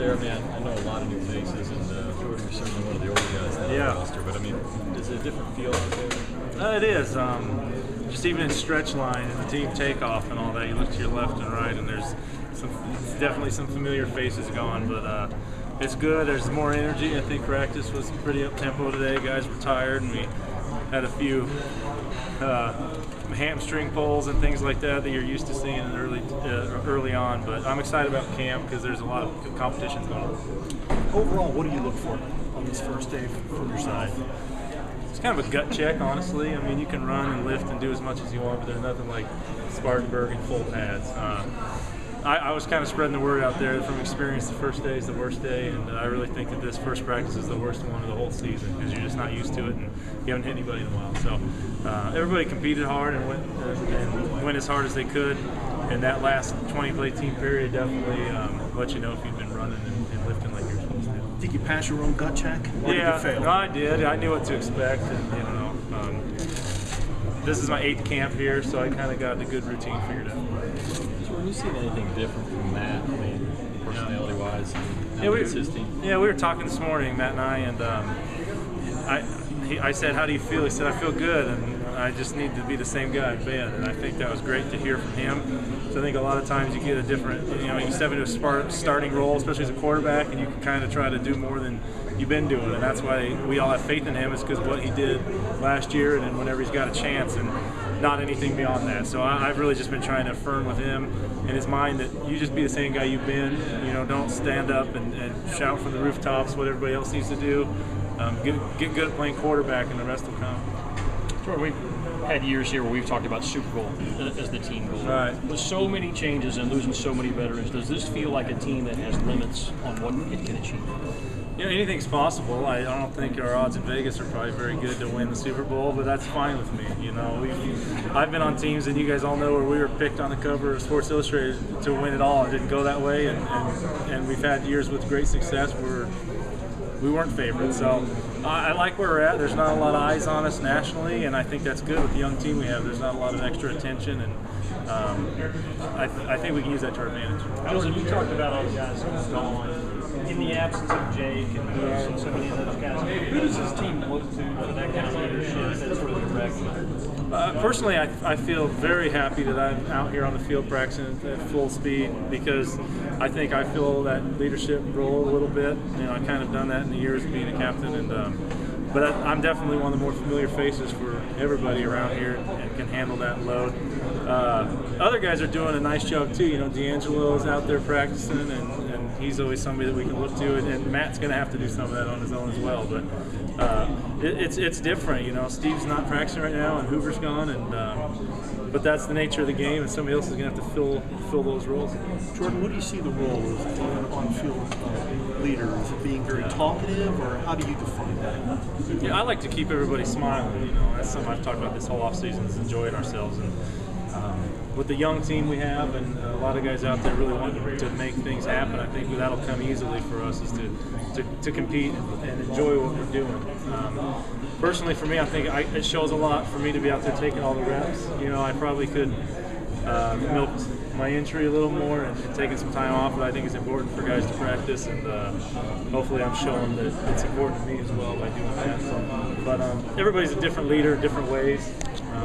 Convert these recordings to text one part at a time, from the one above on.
there? I mean, I know a lot of new faces, and Jordan, you're certainly one of the older guys in the roster, but I mean, is it a different feel out there? It is. Just even in stretch line and the team takeoff and all that, you look to your left and right, and there's definitely some familiar faces going, but it's good. There's more energy. I think practice was pretty up-tempo today. Guys were tired, and we had a few hamstring pulls and things like that you're used to seeing early on. But I'm excited about camp because there's a lot of competitions going on. Overall, what do you look for on this first day from your side? It's kind of a gut check, honestly. I mean, you can run and lift and do as much as you want, but there's nothing like Spartanburg and full pads. I was kind of spreading the word out there from experience. The first day is the worst day, and I really think that this first practice is the worst one of the whole season because you're just not used to it and you haven't hit anybody in a while. So everybody competed hard and went as hard as they could, and that last 20-play team period definitely let you know if you've been running and lifting like you're supposed to. Did you pass your own gut check? Or Yeah, did you fail? No, I did. I knew what to expect, and this is my 8th camp here, so I kind of got the good routine figured out. Jordan, you seen anything different from Matt? I mean, personality-wise, his team? Yeah, we were talking this morning, Matt and I, and I said, "How do you feel?" He said, "I feel good, and I just need to be the same guy I've been." And I think that was great to hear from him. So I think a lot of times you get a different, you step into a starting role, especially as a quarterback, and you can kind of try to do more than you've been doing. And that's why we all have faith in him, is because what he did last year and then whenever he's got a chance, and not anything beyond that. So I've really just been trying to affirm with him in his mind that you just be the same guy you've been. Don't stand up and shout from the rooftops what everybody else needs to do. Get good at playing quarterback, and the rest will come. Jordan, we've had years here where we've talked about Super Bowl as the team goal. Right. With so many changes and losing so many veterans, does this feel like a team that has limits on what it can achieve? Anything's possible. I don't think our odds in Vegas are probably very good to win the Super Bowl, but that's fine with me. I've been on teams, and you guys all know, where we were picked on the cover of Sports Illustrated to win it all. It didn't go that way, and we've had years with great success where we weren't favorites. So I like where we're at. There's not a lot of eyes on us nationally, and I think that's good with the young team we have. There's not a lot of extra attention, and I think we can use that to our advantage. Jordan, you talked about all the guys who've gone. In the absence of Jake and Moose and so many of those guys, who does this team look to for that kind of leadership, that sort of direction? Personally, I feel very happy that I'm out here on the field practicing at full speed, because I think I feel that leadership role a little bit. I kind of done that in the years of being a captain, and but I'm definitely one of the more familiar faces for everybody around here and can handle that load. Other guys are doing a nice job too. D'Angelo's out there practicing, and he's always somebody that we can look to, and Matt's going to have to do some of that on his own as well. But it's different. Steve's not practicing right now, and Hoover's gone, and but that's the nature of the game, and somebody else is going to have to fill those roles. Jordan, what do you see the role of an on-field leader? Is it being very talkative, or how do you define that? Yeah, I like to keep everybody smiling. That's something I've talked about this whole offseason, is enjoying ourselves. And with the young team we have, and a lot of guys out there really wanting to make things happen, I think that'll come easily for us, is to compete and enjoy what we're doing. Personally, for me, I think it shows a lot for me to be out there taking all the reps. I probably could milk my injury a little more and taking some time off, but I think it's important for guys to practice, and hopefully I'm showing that it's important to me as well by doing that. But everybody's a different leader, different ways.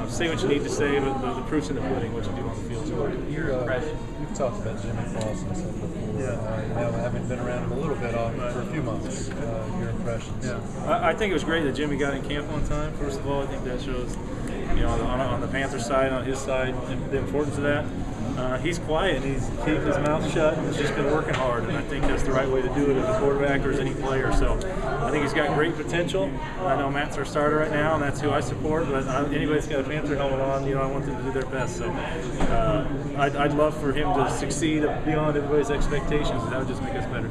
Say what you need to say, but the proof's in the pudding, what you do on the field. You've talked about Jimmy Foss and stuff before. Yeah. Having been around him a little bit for a few months, your impressions? Yeah, I think it was great that Jimmy got in camp on time. First of all, I think that shows, on the Panther side, on his side, the importance of that. He's quiet, and he's keeping his mouth shut, and he's just been working hard, and I think that's the right way to do it as a quarterback or as any player. So I think he's got great potential. I know Matt's our starter right now, and that's who I support, but anybody that's got a Panther helmet on, I want them to do their best. So I'd love for him to succeed beyond everybody's expectations, and that would just make us better.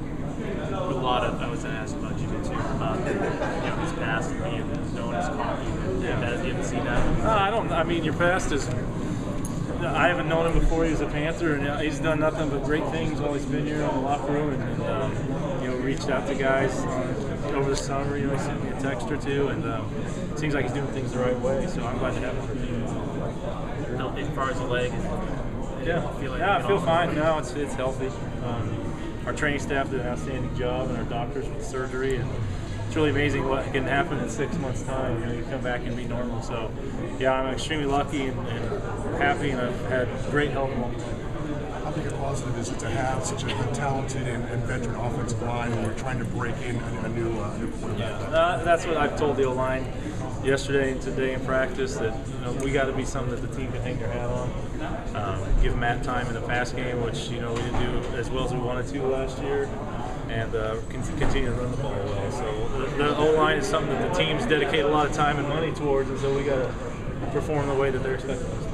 I was asked about Jimmy too, about his past and being known as cocky. Yeah. You haven't seen that? Your past is. I haven't known him before he was a Panther, and he's done nothing but great things while he's been here in the locker room, and reached out to guys over the summer. He sent me a text or two, and it seems like he's doing things the right way. So I'm glad to have him for the team. As far as the leg, I feel fine now. It's healthy. our training staff did an outstanding job, and our doctors with surgery. And it's really amazing what can happen in 6 months' time. You come back and be normal. So, yeah, I'm extremely lucky and happy, and I've had great help along the way. How big a positive is it to have such a talented and veteran offensive line when you're trying to break in a new quarterback? That's what I've told the O-line yesterday and today in practice, that we got to be something that the team can hang their hat on. Give Matt time in the pass game, which we didn't do as well as we wanted to last year, and continue to run the ball well. So the O-line is something that the team's dedicated a lot of time and money towards, and so we got to perform the way that they're expecting us.